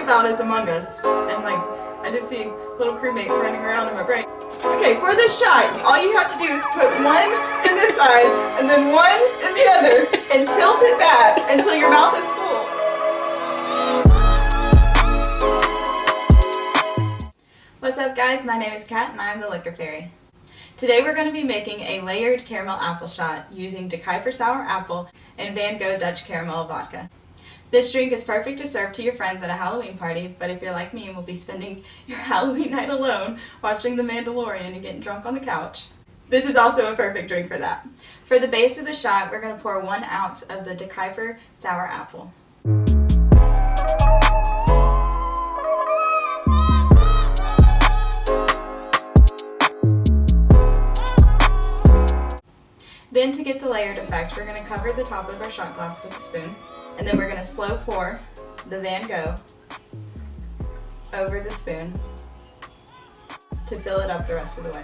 about is Among Us, and like I just see little crewmates running around in my brain. Okay, for this shot, all you have to do is put one in this side and then one in the other and tilt it back until your mouth is full. What's up guys, my name is Kat and I'm the Liquor Fairy. Today we're going to be making a layered caramel apple shot using Decipher Sour Apple and Van Gogh Dutch Caramel Vodka. This drink is perfect to serve to your friends at a Halloween party, but if you're like me and will be spending your Halloween night alone watching The Mandalorian and getting drunk on the couch, this is also a perfect drink for that. For the base of the shot, we're going to pour 1 ounce of the Decipher Sour Apple. Then to get the layered effect, we're going to cover the top of our shot glass with a spoon, and then we're going to slow pour the Van Gogh over the spoon to fill it up the rest of the way.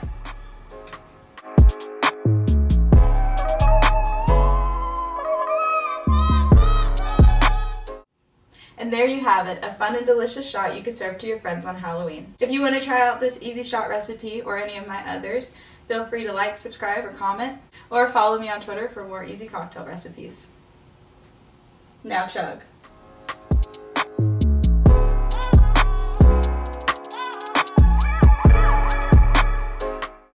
And there you have it, a fun and delicious shot you can serve to your friends on Halloween. If you want to try out this easy shot recipe or any of my others, feel free to like, subscribe, or comment, or follow me on Twitter for more easy cocktail recipes. Now chug.